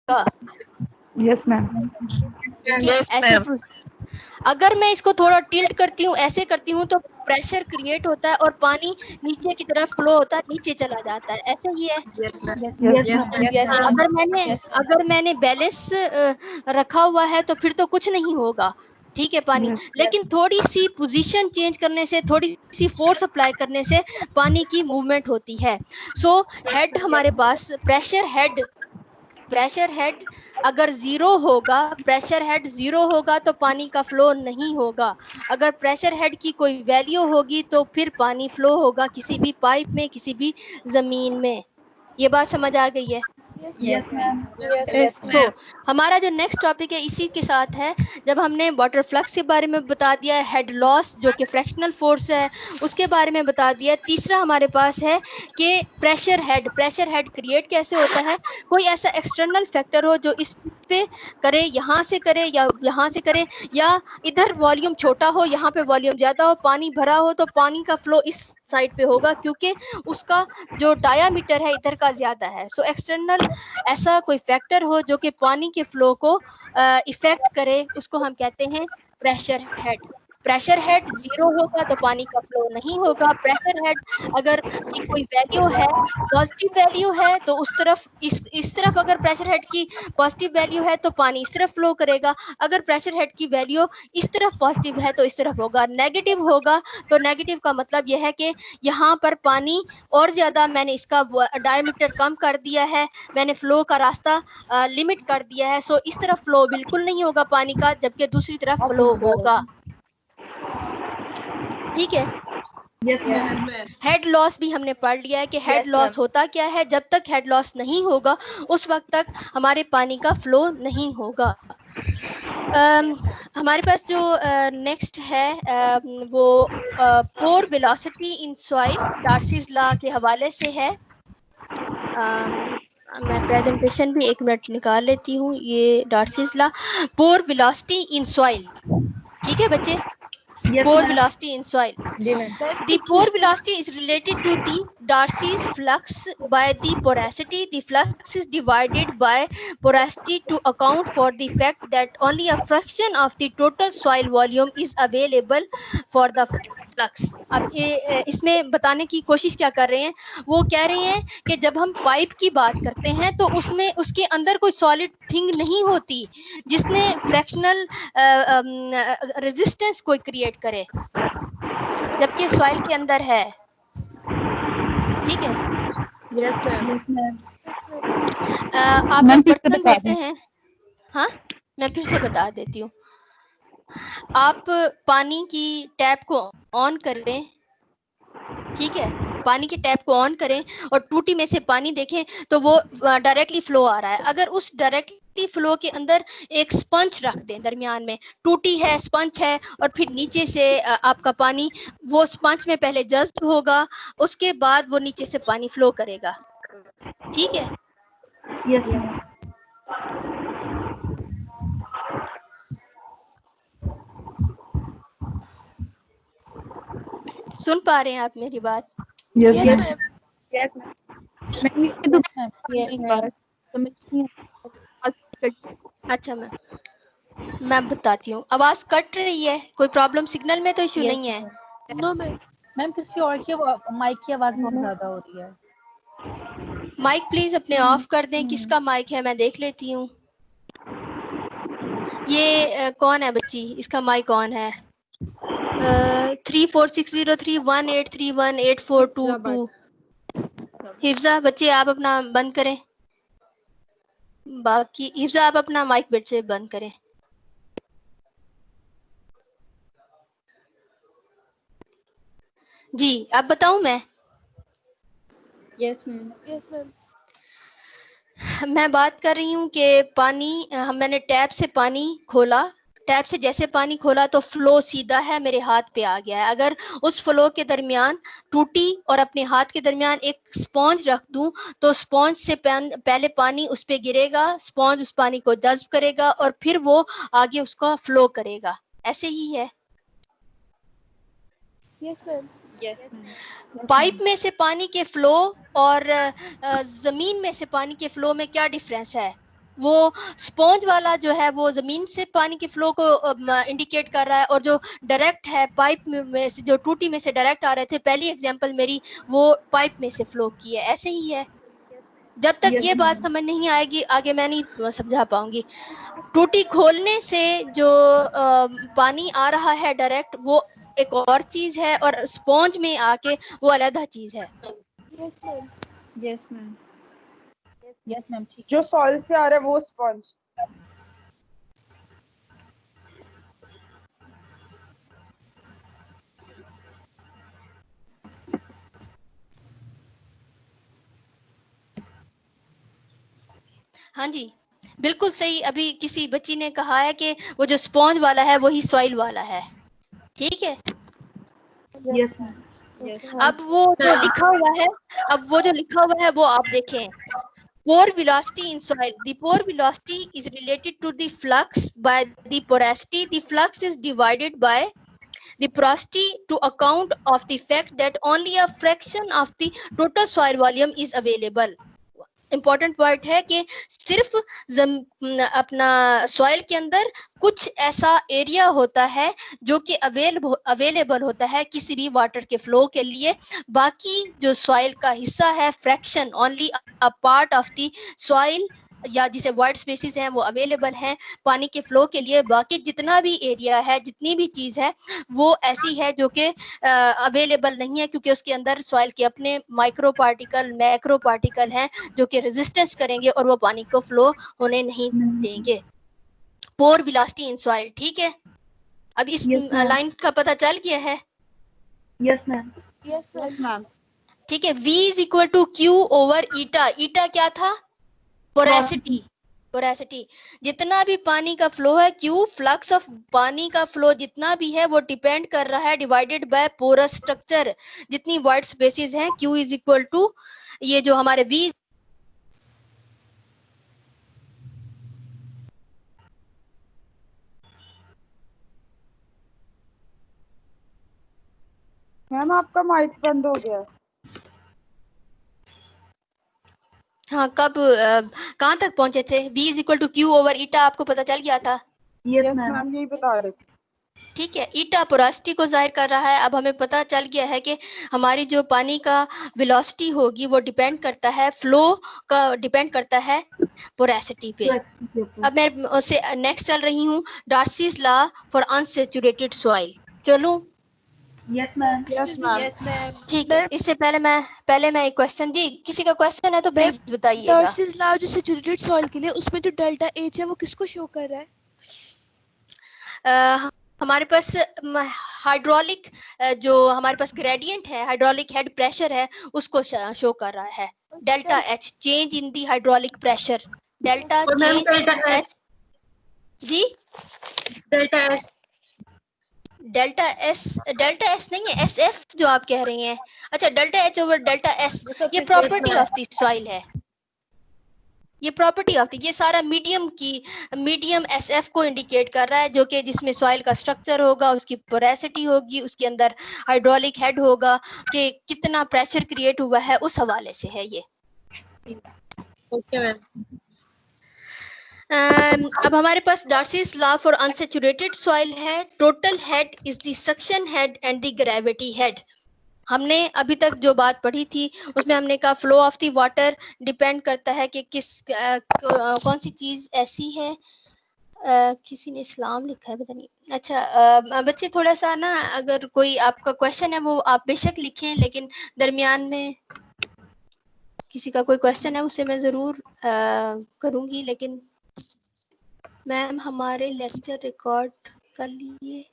Yes ma'am. ऐसे अगर मैं इसको थोड़ा टिल्ट करती हूँ, ऐसे करती हूँ, तो प्रेशर क्रिएट होता है और पानी नीचे की तरफ फ्लो होता है, नीचे चला जाता है। ऐसे ही है। अगर मैंने बैलेंस रखा हुआ है तो फिर तो कुछ नहीं होगा, ठीक है पानी। लेकिन थोड़ी सी पोजीशन चेंज करने से, थोड़ी सी फोर्स अप्लाई करने से पानी की मूवमेंट होती है। सो हेड हमारे पास प्रेशर हेड अगर प्रेशर हेड जीरो होगा तो पानी का फ्लो नहीं होगा। अगर प्रेशर हेड की कोई वैल्यू होगी तो फिर पानी फ्लो होगा किसी भी पाइप में, किसी भी जमीन में। ये बात समझ आ गई है? Yes ma'am. सो हमारा जो नेक्स्ट टॉपिक है इसी के साथ है। जब हमने वाटर फ्लक्स के बारे में बता दिया है, हेड लॉस जो कि फ्रैक्शनल फोर्स है उसके बारे में बता दिया, तीसरा हमारे पास है कि प्रेशर हेड क्रिएट कैसे होता है। कोई ऐसा एक्सटर्नल फैक्टर हो जो इस पे करे, यहाँ से करे या यहाँ से करे, या इधर वॉल्यूम छोटा हो यहाँ पे वॉल्यूम ज्यादा हो, पानी भरा हो तो पानी का फ्लो इस साइड पे होगा क्योंकि उसका जो डायामीटर है इधर का ज्यादा है। सो एक्सटर्नल ऐसा कोई फैक्टर हो जो कि पानी के फ्लो को इफेक्ट करे, उसको हम कहते हैं pressure head. Pressure head zero होगा तो पानी का फ्लो नहीं होगा। प्रेशर हेड अगर की कोई वैल्यू है, पॉजिटिव वैल्यू है, तो उस तरफ इस तरफ अगर प्रेशर हेड की पॉजिटिव वैल्यू है तो पानी इस तरफ फ्लो करेगा। अगर प्रेशर हेड की वैल्यू इस तरफ पॉजिटिव है तो इस तरफ होगा। नेगेटिव होगा तो नेगेटिव का मतलब यह है कि यहाँ पर पानी और ज्यादा, मैंने इसका डायमीटर कम कर दिया है, मैंने फ्लो का रास्ता लिमिट कर दिया है। सो इस तरफ फ्लो बिल्कुल नहीं होगा पानी का, जबकि दूसरी तरफ फ्लो होगा। ठीक है। हेड लॉस भी हमने पढ़ लिया है कि हेड लॉस होता क्या है। जब तक हेड लॉस नहीं होगा उस वक्त तक हमारे पानी का फ्लो नहीं होगा। हमारे पास जो नेक्स्ट है वो pore velocity in soil, Darcy's law के हवाले से है। मैं प्रेजेंटेशन भी एक मिनट निकाल लेती हूँ। ये Darcy's law, pore velocity in soil, ठीक है बच्चे? Pore velocity in soil. The pore velocity is related to the Darcy's flux by the porosity. The flux is divided by porosity to account for the fact that only a fraction of the total soil volume is available for the flux. अब इसमें बताने की कोशिश क्या कर रहे हैं, वो कह रहे हैं कि जब हम पाइप की बात करते हैं तो उसमें उसके अंदर कोई सॉलिड थिंग नहीं होती जिसने फ्रैक्शनल रेजिस्टेंस कोई क्रिएट करे, जबकि सॉइल के अंदर है। ठीक है। आप एक बर्तन लेते हैं, हाँ मैं फिर से बता देती हूँ। आप पानी की टैप को ऑन करें, ठीक है, पानी की टैप को ऑन करें और टूटी में से पानी देखें तो वो डायरेक्टली फ्लो आ रहा है। अगर उस डायरेक्टली फ्लो के अंदर एक स्पंज रख दें, दरमियान में टूटी है, स्पंज है, और फिर नीचे से आपका पानी वो स्पंज में पहले जज्ब होगा, उसके बाद वो नीचे से पानी फ्लो करेगा। ठीक है। यस। सुन पा रहे हैं आप मेरी बात? अच्छा मैं बताती हूँ। आवाज कट रही है, कोई प्रॉब्लम सिग्नल में तो इश्यू नहीं है? नो मैम किसी और की माइक की आवाज बहुत ज्यादा हो रही है। माइक प्लीज अपने ऑफ कर दें। किसका माइक है मैं देख लेती हूँ। ये कौन है बच्ची, इसका माइक ऑन है? 346031831842। हिफ्जा बच्चे आप अपना बंद करें, बाकी हिफ्जा आप अपना माइक बेट से बंद करें। जी अब बताऊं मैं? Yes ma'am. मैं बात कर रही हूँ कि पानी, मैंने टैप से पानी खोला, टैप से जैसे पानी खोला तो फ्लो सीधा है मेरे हाथ पे आ गया है। अगर उस फ्लो के दरमियान टूटी और अपने हाथ के दरमियान एक स्पॉन्ज रख दूं तो स्पॉन्ज से पहले पानी उस पे गिरेगा, स्पॉन्ज उस पानी को जज्ब करेगा और फिर वो आगे उसका फ्लो करेगा। ऐसे ही है। Yes ma'am. पाइप में से पानी के फ्लो और जमीन में से पानी के फ्लो में क्या डिफरेंस है? वो स्पॉन्ज वाला जो है वो जमीन से पानी के फ्लो को इंडिकेट कर रहा है, और जो डायरेक्ट है पाइप में से, जो टूटी में से डायरेक्ट आ रहे थे, पहली एग्जांपल मेरी वो पाइप में से फ्लो की है। ऐसे ही है, जब तक Yes, ये बात ma'am. समझ नहीं आएगी आगे मैं नहीं समझा पाऊंगी। टूटी खोलने से जो पानी आ रहा है डायरेक्ट, वो एक और चीज है, और स्पॉन्ज में आके वो अलग चीज है। यस मैम, यस मैम, ठीक जो सॉइल से आ रहा है वो स्पॉन्ज। हाँ जी, बिल्कुल सही। अभी किसी बच्ची ने कहा है कि वो जो स्पॉन्ज वाला है वही सॉइल वाला है, ठीक है। Yes, ma'am. अब वो जो लिखा हुआ है, वो आप देखें। Pore velocity in soil. The pore velocity is related to the flux by the porosity. The flux is divided by the porosity to account of the fact that only a fraction of the total soil volume is available. Important point है कि सिर्फ अपना soil के अंदर कुछ ऐसा area होता है जो कि अवेलेबल होता है किसी भी वाटर के फ्लो के लिए। बाकी जो सॉइल का हिस्सा है, fraction, only a part of the soil, या जिसे वाइड स्पेसिस हैं, वो अवेलेबल हैं पानी के फ्लो के लिए। बाकी जितना भी एरिया है, जितनी भी चीज है, वो ऐसी है जो कि अवेलेबल नहीं है, क्योंकि उसके अंदर सॉइल के अपने माइक्रो पार्टिकल, मैक्रो पार्टिकल हैं जो कि रेजिस्टेंस करेंगे और वो पानी को फ्लो होने नहीं देंगे। पोर वेलोसिटी इन सॉइल, ठीक है। अब इस Yes, ma'am. लाइन का पता चल गया है? Yes, ma'am. Yes ma'am. ठीक है। V is equal to Q over eta. Eta क्या था? पोरेसिटी। पोरेसिटी, जितना भी पानी का फ्लो है, Q फ्लक्स ऑफ पानी का फ्लो जितना भी है वो डिपेंड कर रहा है डिवाइडेड बाय पोरस स्ट्रक्चर। जितनी वाइड स्पेसिस हैं, Q इज इक्वल टू ये जो हमारे V। मैम आपका माइक बंद हो गया। हाँ, कब कहाँ तक पहुंचे थे? V is equal to Q over eta, आपको पता चल गया था? Yes, yes ma'am. मैम, यही बता रहे थे। ठीक है। ईटा पोरोसिटी को जाहिर कर रहा है। अब हमें पता चल गया है कि हमारी जो पानी का वेलोसिटी होगी वो डिपेंड करता है, फ्लो का डिपेंड करता है पोरेसिटी पे। अब मैं उससे नेक्स्ट चल रही हूँ, Darcy's law for unsaturated soil. चलूं? Yes, ma'am. Yes ma'am. Yes ma'am. ठीक है। इससे पहले मैं एक क्वेश्चन, जी किसी का क्वेश्चन है तो प्लीज बताइएगा। डार्सीज लॉ जो सैचुरेटेड सॉइल के लिए, उसमें जो डेल्टा एच है वो किसको शो कर रहा है? हमारे पास हाइड्रोलिक जो हमारे पास ग्रेडियंट है, हाइड्रोलिक हेड प्रेशर है, उसको शो कर रहा है। Delta H, change in the hydraulic pressure. Delta change H. जी डेल्टा एस नहीं है, एस एफ जो आप कह रही हैं। अच्छा, delta H over delta S, ये प्रॉपर्टी ऑफ द सॉइल है। ये प्रॉपर्टी ऑफ द, ये सारा मीडियम एसएफ को इंडिकेट कर रहा है, जो कि जिसमें सॉइल का स्ट्रक्चर होगा, उसकी पोरेसिटी होगी, उसके अंदर हाइड्रोलिक हेड होगा, कि कितना प्रेशर क्रिएट हुआ है, उस हवाले से है ये। Okay ma'am. अब हमारे पास Darcy's law for unsaturated soil है। Total head is the suction head and the gravity head. हमने अभी तक जो बात पढ़ी थी उसमें हमने कहा flow of the water depend करता है कि कौन सी चीज ऐसी है। किसी ने इस्लाम लिखा है, पता नहीं। अच्छा बच्चे, थोड़ा सा ना, अगर कोई आपका क्वेश्चन है वो आप बेशक लिखें, लेकिन दरमियान में किसी का कोई क्वेश्चन है उसे मैं जरूर करूंगी। लेकिन मैम हमारे लेक्चर रिकॉर्ड कर लिए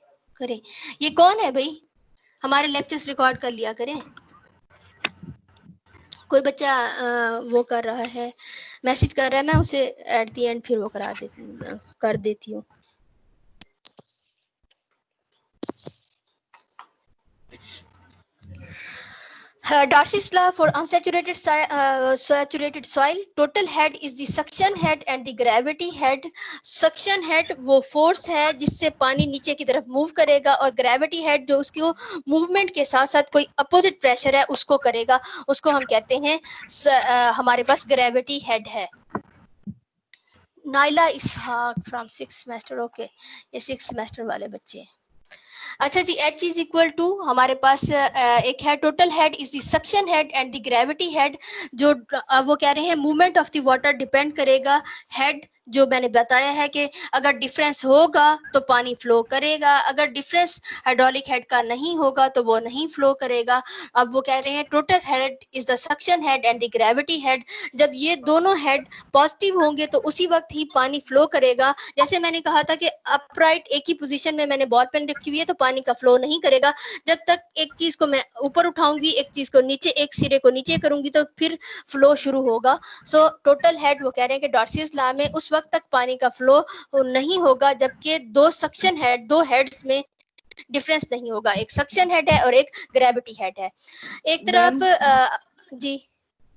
करें। ये कौन है भाई? हमारे लेक्चर्स रिकॉर्ड कर लिया करें। कोई बच्चा वो कर रहा है, मैसेज कर रहा है, मैं उसे एट द एंड फिर वो कर देती हूँ। Darcy's law for unsaturated saturated soil. Total head is the suction head and the gravity head. Suction head वो force है जिससे पानी नीचे की तरफ मूव करेगा, और gravity head जो उसकी मूवमेंट के साथ साथ कोई अपोजिट प्रेशर है उसको करेगा, उसको हम कहते हैं हमारे पास gravity head है। Naila Ishaq from 6th semester, okay, ये 6th सेमेस्टर वाले बच्चे हैं। अच्छा जी, H इज इक्वल टू हमारे पास एक है total head is the suction head and the gravity head, जो वो कह रहे हैं movement of the water depend करेगा हेड, जो मैंने बताया है कि अगर डिफरेंस होगा तो पानी फ्लो करेगा, अगर डिफरेंस हाइड्रोलिक हेड का नहीं होगा तो वो नहीं फ्लो करेगा। अब वो कह रहे हैं total head is the suction head and the gravity head, जब ये दोनों हेड पॉजिटिव होंगे तो उसी वक्त ही पानी फ्लो करेगा। जैसे मैंने कहा था कि अपराइट एक ही पोजीशन में मैंने बॉल पेन रखी हुई है तो पानी का फ्लो नहीं करेगा, जब तक एक चीज को मैं ऊपर उठाऊंगी, एक चीज को नीचे, एक सिरे को नीचे करूंगी तो फिर फ्लो शुरू होगा। सो टोटल हेड वो कह रहे हैं कि डॉर्सियस लॉ में उस वक्त तक पानी का फ्लो नहीं होगा जबकि दो सक्शन हेड, दो हेड्स में डिफरेंस नहीं होगा, एक सक्शन हेड है और एक ग्रेविटी हेड है। एक तरफ जी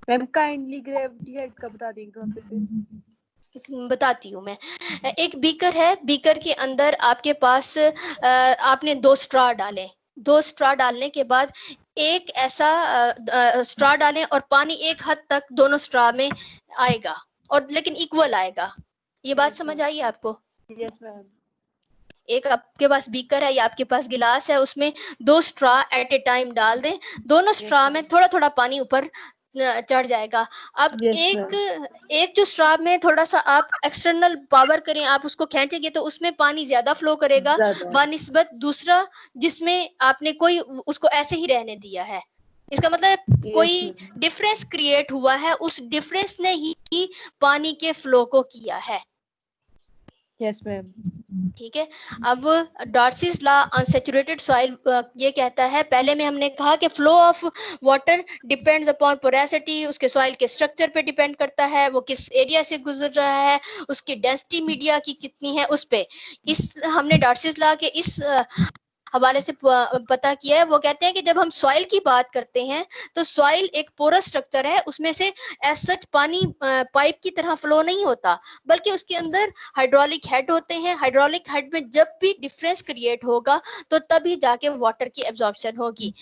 मैम काइंडली ग्रेविटी हेड का बता देंगे बताती हूँ मैं। एक बीकर है, बीकर के अंदर आपके पास आपने 2 स्ट्रॉ डाले, 2 स्ट्रॉ डालने के बाद एक ऐसा स्ट्रॉ डालें और पानी एक हद तक दोनों स्ट्रॉ में आएगा और लेकिन इक्वल आएगा। ये बात समझ आई आपको? Yes ma'am. एक आपके पास बीकर है या आपके पास गिलास है, उसमें 2 स्ट्रॉ एट ए टाइम डाल दें, दोनों स्ट्रॉ में थोड़ा थोड़ा पानी ऊपर चढ़ जाएगा। अब एक जो स्ट्रॉ में थोड़ा सा आप एक्सटर्नल पावर करें, आप उसको खींचेंगे तो उसमें पानी ज्यादा फ्लो करेगा बनिस्बत दूसरा जिसमें आपने कोई उसको ऐसे ही रहने दिया है। इसका मतलब कोई डिफरेंस क्रिएट हुआ है, उस डिफरेंस ने ही पानी के फ्लो को किया है। Yes ma'am. ठीक है। अब डॉर्सिस लॉ अनसैचुरेटेड सॉइल ये कहता है, पहले में हमने कहा कि flow of water depends upon porosity, उसके सॉइल के स्ट्रक्चर पे डिपेंड करता है, वो किस एरिया से गुजर रहा है, उसकी डेंसिटी मीडिया की कितनी है उस पे। इस हमने डॉर्सिस लॉ के इस हवाले से पता किया है। वो कहते हैं कि जब हम सॉइल की बात करते हैं तो सॉइल एक पोरस स्ट्रक्चर है, उसमें से एज सच पानी पाइप की तरह फ्लो नहीं होता, बल्कि उसके अंदर हाइड्रोलिक हेड होते हैं। हाइड्रोलिक हेड में जब भी डिफरेंस क्रिएट होगा तो तभी जाके वाटर की एब्जॉर्प्शन होगी।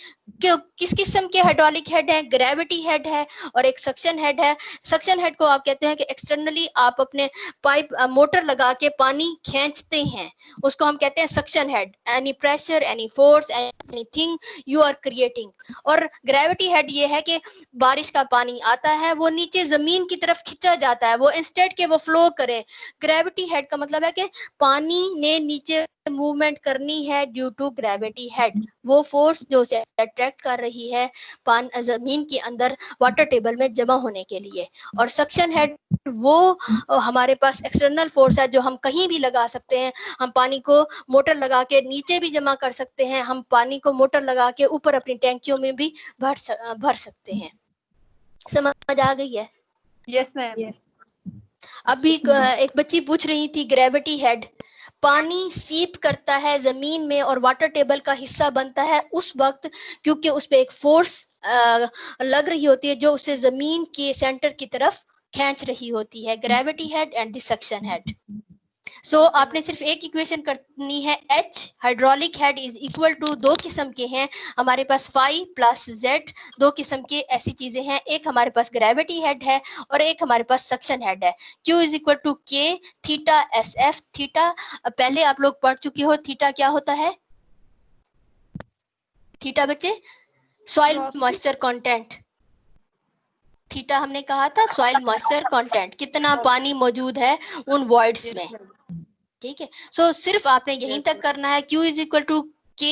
किस किस्म के हाइड्रोलिक हेड है? ग्रेविटी हेड है और एक सक्शन हेड है। सक्शन हेड को आप कहते हैं कि एक्सटर्नली आप अपने पाइप मोटर लगा के पानी खींचते हैं, उसको हम कहते हैं suction head. Any pressure, any force, anything you are creating. और ग्रेविटी हेड ये है कि बारिश का पानी आता है, वो नीचे जमीन की तरफ खींचा जाता है, वो इंस्टेड के वो फ्लो करे। ग्रेविटी हेड का मतलब है कि पानी ने नीचे मूवमेंट करनी है ड्यू टू ग्रेविटी हेड, वो फोर्स जो उसे अट्रैक्ट कर रही है जमीन के अंदर वाटर टेबल में जमा होने के लिए। और सक्शन हेड वो हमारे पास एक्सटर्नल फोर्स है जो हम कहीं भी लगा सकते हैं। हम पानी को मोटर लगा के नीचे भी जमा कर सकते हैं, हम पानी को मोटर लगा के ऊपर अपनी टैंकियों में भी भर सकते हैं। समझ आ गई है? Yes ma'am. अभी एक बच्ची पूछ रही थी ग्रेविटी हेड, पानी सीप करता है जमीन में और वाटर टेबल का हिस्सा बनता है उस वक्त क्योंकि उस पे एक फोर्स लग रही होती है जो उसे जमीन के सेंटर की तरफ खींच रही होती है। Gravity head and the suction head. So आपने सिर्फ एक इक्वेशन करनी है, H hydraulic head is equal to, 2 किस्म के हैं हमारे पास, फाई प्लस जेड, 2 किस्म के ऐसी चीजें हैं। एक हमारे पास ग्रेविटी हेड है और एक हमारे पास सक्शन हेड है। Q is equal to K theta SF। Theta पहले आप लोग पढ़ चुके हो, थीटा क्या होता है? थीटा बच्चे सॉइल मॉइस्चर कंटेंट। थीटा हमने कहा था सॉइल मॉइस्चर कंटेंट, कितना पानी मौजूद है उन वॉइड्स में। ठीक है। सो सिर्फ आपने यहीं तक करना है। Q is equal to K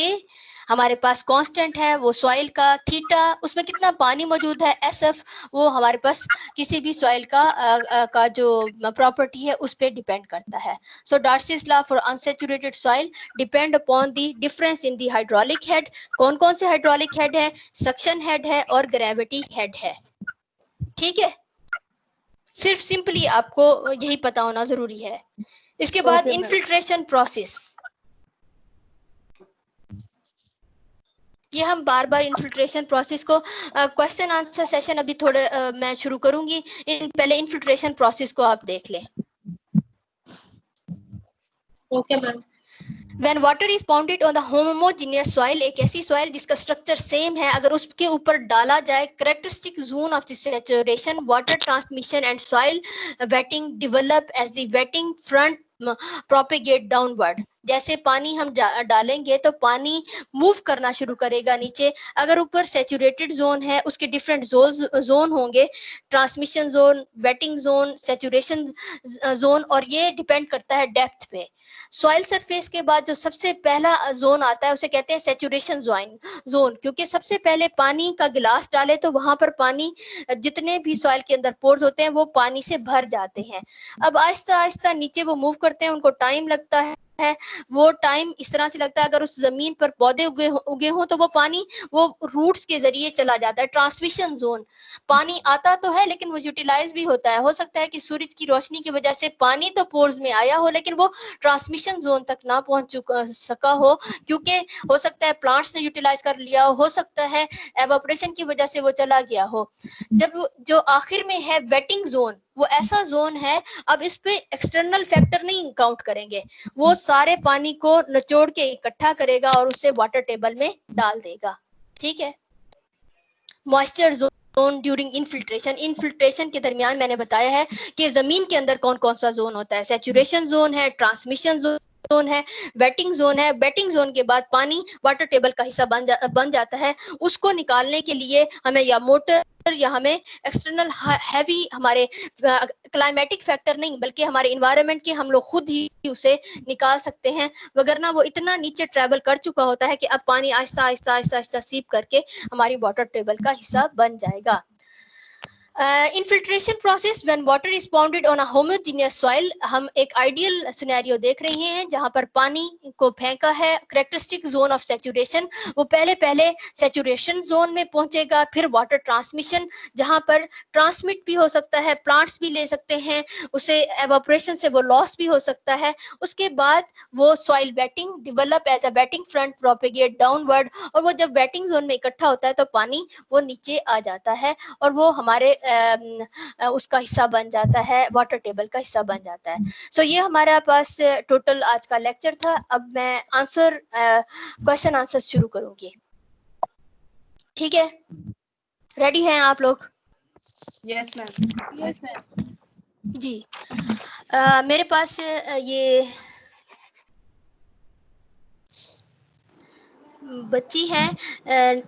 हमारे पास कांस्टेंट है वो सॉइल का, थीटा उसमें कितना पानी मौजूद है, SF वो हमारे पास किसी भी सॉइल का जो प्रॉपर्टी है उस पे डिपेंड करता है। So Darcy's law for unsaturated soil depend upon the difference in the hydraulic head. कौन कौन से हाइड्रोलिक हेड है? सक्शन हेड है और ग्रेविटी हेड है। ठीक है, सिर्फ सिंपली आपको यही पता होना जरूरी है। इसके बाद इनफिल्ट्रेशन प्रोसेस, ये हम बार बार इनफिल्ट्रेशन प्रोसेस को क्वेश्चन आंसर सेशन अभी थोड़े मैं शुरू करूंगी, पहले इनफिल्ट्रेशन प्रोसेस को आप देख लें। Okay ma'am. When water is pounded on the homogeneous soil, एक ऐसी soil जिसका structure same है, अगर उसके ऊपर डाला जाए, characteristic zone of the saturation, water transmission and soil wetting develop as the wetting front propagate downward. जैसे पानी हम डालेंगे तो पानी मूव करना शुरू करेगा नीचे. अगर ऊपर सैचुरेटेड जोन है, उसके डिफरेंट जोन होंगे, transmission zone, waiting zone, saturation zone, और ये डिपेंड करता है डेप्थ पे. सॉइल सरफेस के बाद जो सबसे पहला जोन आता है उसे कहते हैं सैचुरेशन जोन, क्योंकि सबसे पहले पानी का गिलास डाले तो वहां पर पानी, जितने भी सॉइल के अंदर पोर्स होते हैं वो पानी से भर जाते हैं. अब आहिस्ता आहिस्ता नीचे वो मूव करते हैं, उनको टाइम लगता है. वो टाइम इस तरह से लगता है, अगर उस जमीन पर पौधे उगे हो तो वो पानी वो रूट्स के जरिए चला जाता है. ट्रांसमिशन जोन, पानी आता तो है लेकिन वो यूटिलाइज भी होता है. हो सकता है कि सूरज की रोशनी की वजह से पानी तो पोर्स में आया हो लेकिन वो ट्रांसमिशन जोन तक ना पहुंच सका हो, क्योंकि हो सकता है प्लांट्स ने यूटिलाइज कर लिया हो सकता है एवापोरेशन की वजह से वो चला गया हो. जब जो आखिर में है वेटिंग जोन, वो ऐसा जोन है, अब इस पे एक्सटर्नल फैक्टर नहीं काउंट करेंगे, वो सारे पानी को निचोड़ के इकट्ठा करेगा और उसे वाटर टेबल में डाल देगा. ठीक है. मॉइस्चर जोन ड्यूरिंग इनफिल्ट्रेशन के दरमियान मैंने बताया है कि जमीन के अंदर कौन कौन सा जोन होता है. सैचुरेशन जोन है, ट्रांसमिशन जोन है, वेटिंग जोन है. वेटिंग जोन के बाद पानी वाटर टेबल का हिस्सा बन जाता है. उसको निकालने के लिए हमें या मोटर या हमें एक्सटर्नल हैवी हमारे क्लाइमेटिक फैक्टर नहीं बल्कि हमारे इन्वायरमेंट के हम लोग खुद ही उसे निकाल सकते हैं, वगरना वो इतना नीचे ट्रैवल कर चुका होता है कि अब पानी आहिस्ता आहिस्ता आहिस्ता आहिस्ता सीप करके हमारी वाटर टेबल का हिस्सा बन जाएगा. Infiltration process when water is pounded on a homogeneous soil, हम एक आइडियल सिनेरियो देख रहे हैं जहां पर पानी को फेंका है. कैरेक्टरिस्टिक जोन ऑफ सैचुरेशन, वो पहले सैचुरेशन जोन में पहुंचेगा, फिर वाटर ट्रांसमिशन जहां पर ट्रांसमिट भी हो सकता है, प्लांट्स भी ले सकते हैं उसे, एवापोरेशन से वो लॉस भी हो सकता है. उसके बाद वो soil wetting develop as a wetting front propagate downward, और वो जब वेटिंग जोन में इकट्ठा होता है तो पानी वो नीचे आ जाता है और वो हमारे उसका हिस्सा बन जाता है, वाटर टेबल का हिस्सा बन जाता है. सो ये हमारा पास टोटल आज का लेक्चर था. अब मैं क्वेश्चन आंसर शुरू करूंगी. ठीक है, रेडी हैं आप लोग? Yes ma'am. Yes ma'am. जी. मेरे पास ये बच्ची है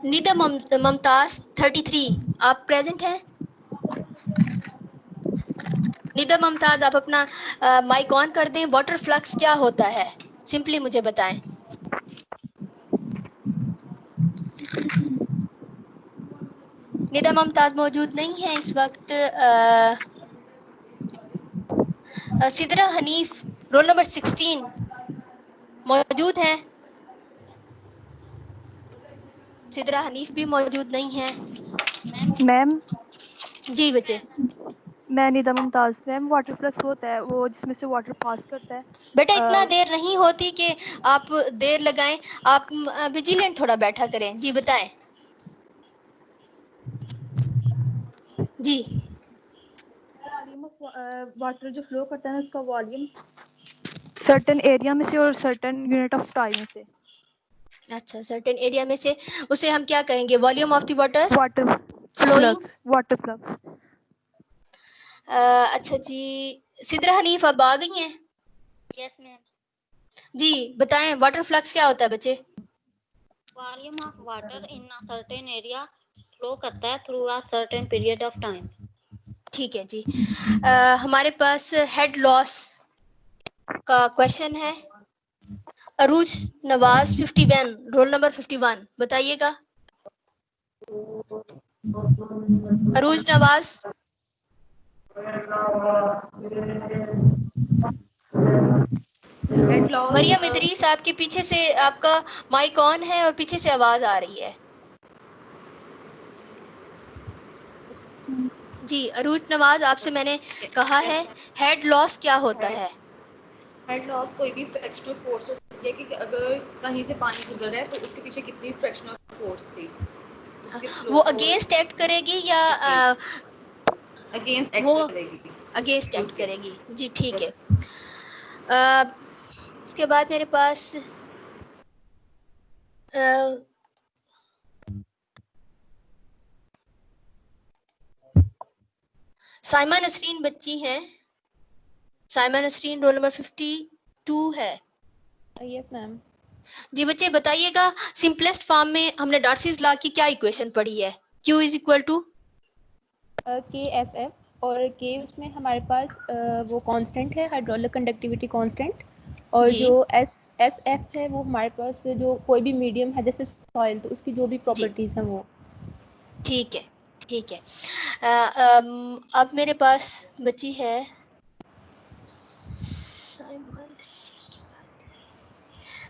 निदा ममताज 33, आप प्रेजेंट हैं? निदा ममताज, आप अपना माइक ऑन कर दें. वाटर फ्लक्स क्या होता है, सिंपली मुझे बताएं. निदा ममताज मौजूद नहीं है इस वक्त. सिदरा हनीफ रोल नंबर 16 मौजूद हैं? सिदरा हनीफ भी मौजूद नहीं है. मैम जी बच्चे. मैं Nida Mumtaz. Ma'am water flux होता है वो जिसमें से वाटर पास करता है. बेटा इतना देर नहीं होती कि आप देर लगाएं, आप विजिलेंट थोड़ा बैठा करें. जी बताएं. जी. वाटर जो फ्लो करता है उसका वॉल्यूम सर्टेन एरिया में से और सर्टेन यूनिट ऑफ टाइम से. अच्छा, सर्टेन एरिया में से, उसे हम क्या कहेंगे? Volume of the water water flowing. Water flux. अच्छा जी, सिदरा हनीफ अब आ गई हैं? Yes ma'am. जी बताएं, वाटर फ्लक्स क्या होता है बच्चे? Volume of water in a certain area flow करता है through a certain period of time. ठीक है जी. हमारे पास हेड लॉस का क्वेश्चन है. अरूज नवाज 51 रोल नंबर 51 बताइएगा. अरूज नवाज. मरियम इदरीस, आपके पीछे से आपका माइक ऑन है और पीछे से आवाज आ रही है. जी अरूज नवाज, आपसे मैंने कहा है हेड लॉस क्या होता है? हेड लॉस कोई भी फ्रैक्शनल फोर्स होती है कि अगर कहीं से पानी गुजर रहा है तो उसके पीछे कितनी फ्रैक्शनल फोर्स थी. वो अगेंस्ट एक्ट करेगी या अगेंस्ट वो एक्ट करेगी? अगेंस्ट एक्ट करेगी. जी ठीक है. उसके बाद मेरे पास साइमा नसरीन बच्ची हैं, साइमा नसरीन रोल नंबर 52 है। Yes ma'am. जी बच्चे बताइएगा, सिंपलेस्ट फॉर्म में हमने डार्सीज लॉ की क्या इक्वेशन पढ़ी है? Q is equal to KSF, और K उसमें हमारे पास वो कांस्टेंट है, हाइड्रोलिक कंडक्टिविटी कांस्टेंट, और जी। जो SF है वो हमारे पास जो कोई भी मीडियम है जैसे सॉइल, तो उसकी जो भी प्रॉपर्टीज हैं वो। ठीक है, ठीक है। अब मेरे पास बची है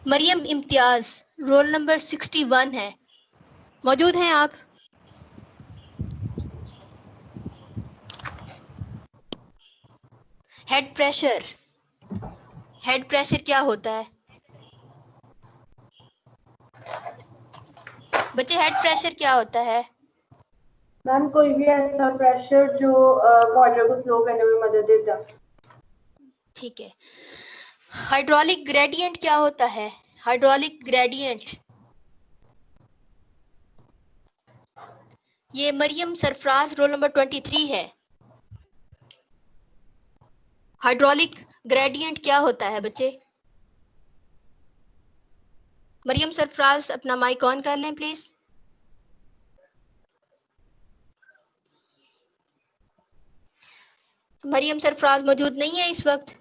मरियम इम्तियाज, रोल नंबर 61 है। मौजूद हैं आप? हेड प्रेशर, हेड प्रेशर क्या होता है बच्चे? हेड प्रेशर क्या होता है? मैम कोई भी ऐसा प्रेशर जो वाटर को फ्लो करने में मदद देता है। ठीक है। हाइड्रोलिक ग्रेडियंट क्या होता है? हाइड्रोलिक ग्रेडियंट, ये मरियम सरफराज रोल नंबर 23 है। हाइड्रोलिक ग्रेडियंट क्या होता है बच्चे? मरियम सरफराज अपना माइक ऑन कर लें प्लीज। मरियम सरफराज मौजूद नहीं है इस वक्त।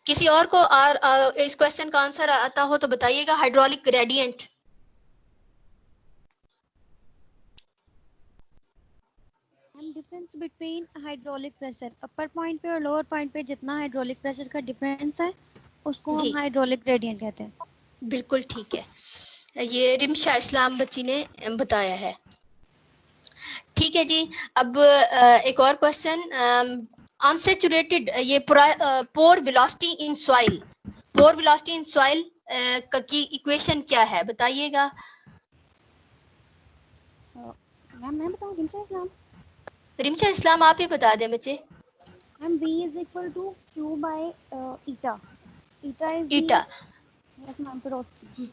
किसी और को इस क्वेश्चन का आंसर आता हो तो बताइएगा। Hydraulic gradient, difference between hydraulic pressure, upper point पे और लोअर पॉइंट पे जितना हाइड्रोलिक प्रेशर का डिफरेंस है उसको हम हाइड्रोलिक ग्रेडियंट कहते हैं। बिल्कुल ठीक है, ये रिमशा इस्लाम बच्ची ने बताया है। ठीक है जी। अब एक और क्वेश्चन, अनसैचुरेटेड, ये pore velocity in soil, pore velocity in soil की इक्वेशन क्या है बताइएगा। मैम मैं बताऊं? रिमशा इस्लाम आप ही बता दें बच्चे। Ma'am V is equal to Q by eta. Eta is eta. yes ma'am velocity.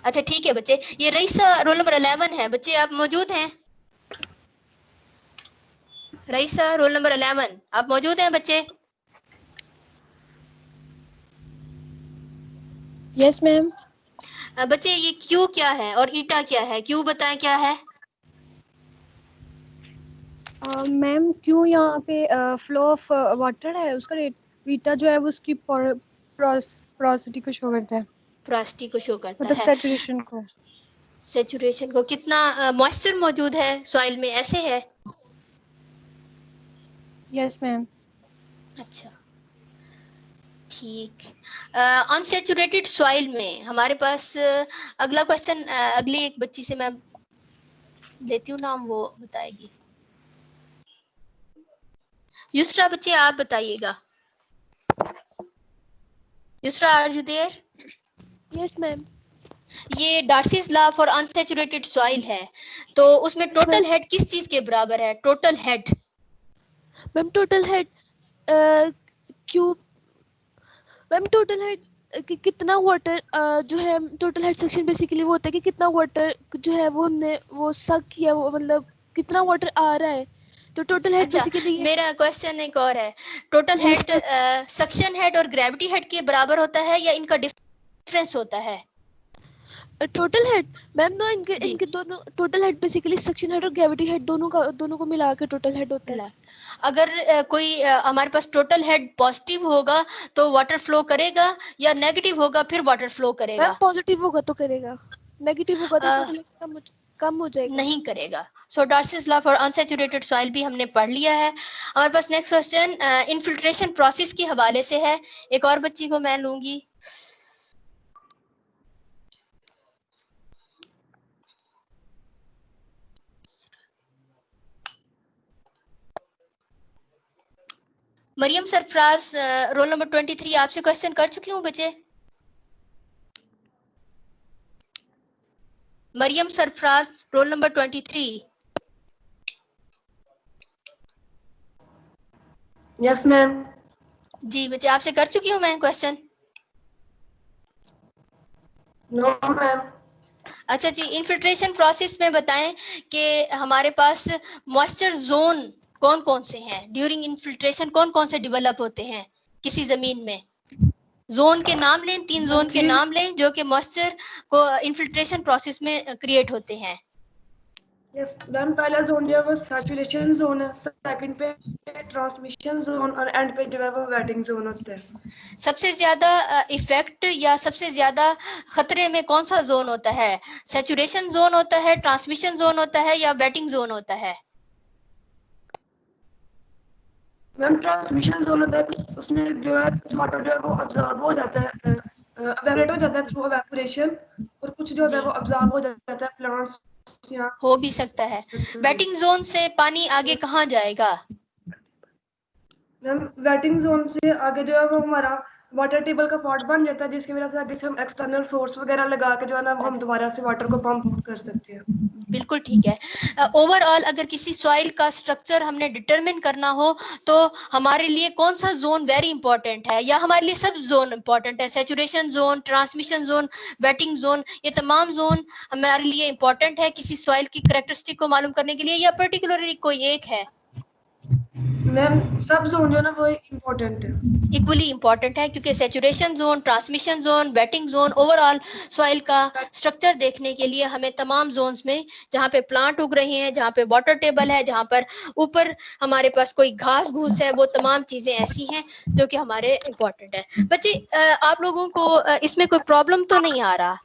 अच्छा ठीक है बच्चे। ये रईसा रोल नंबर 11 है बच्चे, आप मौजूद हैं? रईसा रोल नंबर 11 आप मौजूद हैं बच्चे? Yes ma'am. बच्चे ये क्यू क्या है और ईटा क्या है? क्यू बताएं क्या है? मैम क्यों यहाँ पे फ्लो ऑफ वाटर है, उसका ईटा जो है वो उसकी पोरोसिटी को शो करता है, पोरोसिटी को शो करता मतलब है, सैचुरेशन को। सैचुरेशन को, कितना मॉइस्चर मौजूद है सॉइल में, ऐसे है? Yes ma'am. अच्छा ठीक। अनसैचुरेटेड सॉइल में हमारे पास अगला क्वेश्चन, अगली एक बच्ची से मैं लेती हूँ नाम, वो बताएगी। युसरा बच्चे आप बताइएगा। Yusra are you there? Yes ma'am. ये Darcy's law for unsaturated soil है, तो उसमें टोटल हेड किस चीज के बराबर है? Total head ma'am total head cube, ma'am total head कि कितना वाटर जो है, टोटल हेड सेक्शन बेसिकली वो होता है कि कितना वाटर जो है वो हमने वो सक किया, वो मतलब कितना वाटर आ रहा है, तो टोटल हेड बेसिकली। मेरा क्वेश्चन एक और है, टोटल हेड सक्शन हेड और ग्रेविटी हेड के बराबर होता है या इनका डिफरेंस होता है? टोटल हेड मैम ना इनके दोनों, total head basically suction head और ग्रेविटी हेड दोनों को मिला के टोटल हेड होता है। अगर कोई हमारे पास टोटल हेड पॉजिटिव होगा तो वाटर फ्लो करेगा, या नेगेटिव होगा फिर वाटर फ्लो करेगा? मैम पॉजिटिव होगा तो करेगा, नेगेटिव होगा तो टोटल हेड कम हो जाएगा। नहीं करेगा। So Darcy's law for unsaturated soil भी हमने पढ़ लिया है। हमारे पास नेक्स्ट क्वेश्चन इन्फिल्ट्रेशन प्रोसेस के हवाले से है। एक और बच्ची को मैं लूंगी। मरियम सरफराज रोल नंबर 23 आपसे क्वेश्चन कर चुकी हूँ बच्चे। Mariam Sarfaraz roll number 23। Yes ma'am. जी बच्चे, आपसे कर चुकी हूँ मैं क्वेश्चन। No ma'am. अच्छा जी, इन्फिल्ट्रेशन प्रोसेस में बताएं कि हमारे पास मॉइस्चर जोन कौन कौन से हैं ड्यूरिंग इन्फिल्ट्रेशन, कौन कौन से डेवलप होते हैं किसी जमीन में। जोन के नाम लें, 3 जोन के नाम लें जो कि मॉइस्चर को इन्फिल्ट्रेशन प्रोसेस में क्रिएट होते हैं। यस मैम, पहला जोन जो है वो सैचुरेशन जोन है, सेकंड पे ट्रांसमिशन जोन और एंड पे जो है वो वेटिंग जोन होता है। सबसे ज्यादा इफेक्ट या सबसे ज्यादा खतरे में कौन सा जोन होता है? सैचुरेशन जोन होता है, ट्रांसमिशन जोन होता है या वेटिंग जोन होता है? मैम ट्रांसमिशन जोन होता है, उसमें जो है वाटर जो है वो अब्जॉर्ब हो जाता है, एवेपोरेट हो जाता है थ्रू एवेपोरेशन, और कुछ जो है वो अब्जॉर्ब हो जाता है प्लांट्स या हो भी सकता है। वेटिंग जोन से पानी आगे कहाँ जाएगा? मैम वेटिंग जोन से आगे जो है वो हमारा वाटर टेबल का पॉट बन जाता है, जिसकी वजह से आगे से हम एक्सटर्नल फोर्स वगैरह लगा के जो है ना हम दोबारा से वाटर को पंप कर सकते हैं। बिल्कुल ठीक है। ओवरऑल अगर किसी सॉइल का स्ट्रक्चर हमने डिटरमिन करना हो तो हमारे लिए कौन सा जोन वेरी इंपॉर्टेंट है, या हमारे लिए सब जोन इंपॉर्टेंट है? Saturation zone, transmission zone, waiting zone, ये तमाम जोन हमारे लिए इंपॉर्टेंट है किसी सॉइल की कैरेक्टरिस्टिक को मालूम करने के लिए, या पर्टिकुलरली कोई एक है? मैम सब जोन जो है ना वो इम्पोर्टेंट है, इक्वली इंपॉर्टेंट है, क्योंकि saturation zone, transmission zone, waiting zone, overall soil का स्ट्रक्चर देखने के लिए हमें तमाम जोन्स में जहाँ पे प्लांट उग रहे हैं, जहाँ पे वाटर टेबल है, जहाँ पर ऊपर हमारे पास कोई घास घूस है, वो तमाम चीजें ऐसी हैं जो कि हमारे इम्पोर्टेंट है। बच्चे आप लोगों को इसमें कोई प्रॉब्लम तो नहीं आ रहा?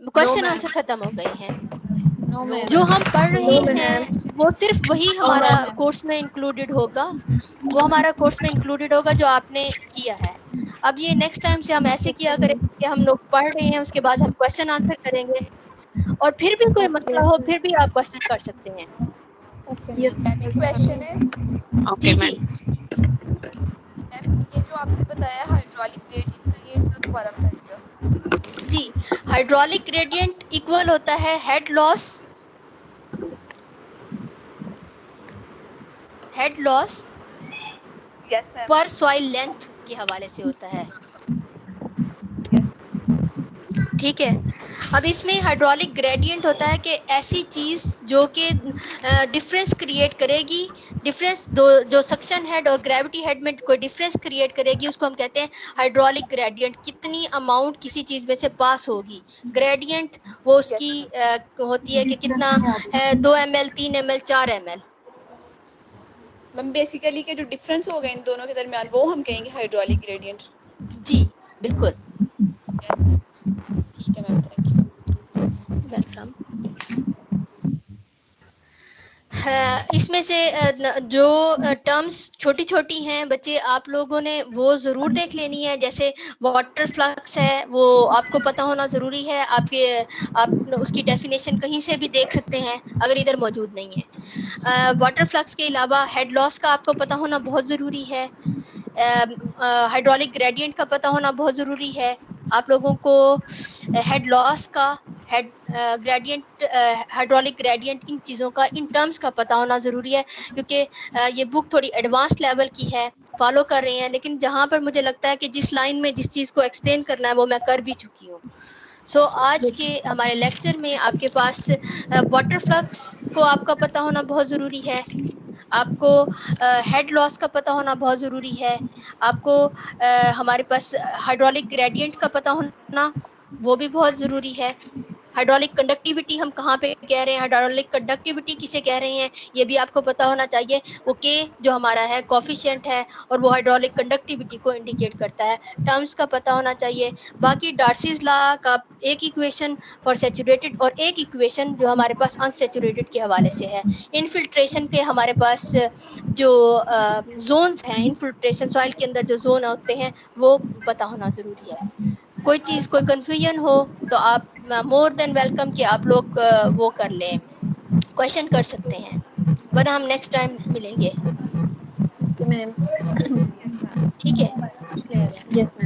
क्वेश्चन आंसर खत्म हो गए हैं। जो हम पढ़ रहे हैं वो सिर्फ वही हमारा कोर्स में इंक्लूडेड होगा, वो हमारा कोर्स में इंक्लूडेड होगा जो आपने किया है। अब ये नेक्स्ट टाइम से हम ऐसे किया करेंगे कि हम लोग पढ़ रहे हैं, उसके बाद हम क्वेश्चन आंसर करेंगे, और फिर भी कोई मसला हो फिर भी आप क्वेश्चन कर सकते हैं। क्वेश्चन है जी जी मैम, ये जो आपने बताया हाइड्रोलिक ग्रेडियंट का, ये जरा दोबारा बताइएगा। जी, हाइड्रोलिक ग्रेडियंट इक्वल होता है हेड लॉस पर सॉइल लेंथ के हवाले से होता है। ठीक है। अब इसमें हाइड्रोलिक ग्रेडियंट होता है कि ऐसी चीज जो कि डिफरेंस क्रिएट करेगी, डिफरेंस जो सक्शन हेड और ग्रेविटी हेड में कोई डिफरेंस क्रिएट करेगी, उसको हम कहते हैं हाइड्रोलिक ग्रेडियंट। कितनी अमाउंट किसी चीज में से पास होगी, ग्रेडियंट वो उसकी होती है कि कितना है, 2 ml, 3 ml, 4 ml। Ma'am basically के जो डिफरेंस होगा इन दोनों के दरमियान वो हम कहेंगे हाइड्रोलिक ग्रेडियंट। जी बिल्कुल। ठीक है मैम, थैंक यू। वेलकम। इसमें से जो टर्म्स छोटी छोटी हैं बच्चे, आप लोगों ने वो ज़रूर देख लेनी है। जैसे वाटर फ्लक्स है, वो आपको पता होना ज़रूरी है। आप उसकी डेफिनेशन कहीं से भी देख सकते हैं अगर इधर मौजूद नहीं है। वाटर फ्लक्स के अलावा हेड लॉस का आपको पता होना बहुत ज़रूरी है। हाइड्रोलिक ग्रेडियंट का पता होना बहुत ज़रूरी है। आप लोगों को हेड लॉस का, हेड ग्रेडियंट, हाइड्रोलिक ग्रेडियंट, इन चीज़ों का, इन टर्म्स का पता होना ज़रूरी है, क्योंकि ये बुक थोड़ी एडवांस लेवल की है, फॉलो कर रहे हैं, लेकिन जहाँ पर मुझे लगता है कि जिस लाइन में जिस चीज़ को एक्सप्लेन करना है वो मैं कर भी चुकी हूँ। सो आज के हमारे लेक्चर में आपके पास वाटर फ्लक्स को आपका पता होना बहुत ज़रूरी है, आपको हेड लॉस का पता होना बहुत ज़रूरी है, आपको हमारे पास हाइड्रोलिक ग्रेडियंट का पता होना वो भी बहुत ज़रूरी है। हाइड्रोलिक कंडक्टिविटी हम कहाँ पे कह रहे हैं, हाइड्रोलिक कंडक्टिविटी किसे कह रहे हैं, ये भी आपको पता होना चाहिए। वो के जो हमारा है कोफिशिएंट है और वो हाइड्रोलिक कंडक्टिविटी को इंडिकेट करता है। टर्म्स का पता होना चाहिए। बाकी डार्सीज लॉ का एक इक्वेशन फॉर सैचुरेटेड और एक इक्वेशन जो हमारे पास अनसैचुरेटेड के हवाले से है। इनफिल्ट्रेशन के हमारे पास जो जोन्स हैं, इनफिल्ट्रेशन सॉइल के अंदर जो जोन होते हैं वो पता होना ज़रूरी है। कोई चीज़, कोई कन्फ्यूजन हो तो आप मोर देन वेलकम कि आप लोग वो कर लें, क्वेश्चन कर सकते हैं, वरना हम नेक्स्ट टाइम मिलेंगे। मैम ठीक है। Yes ma'am.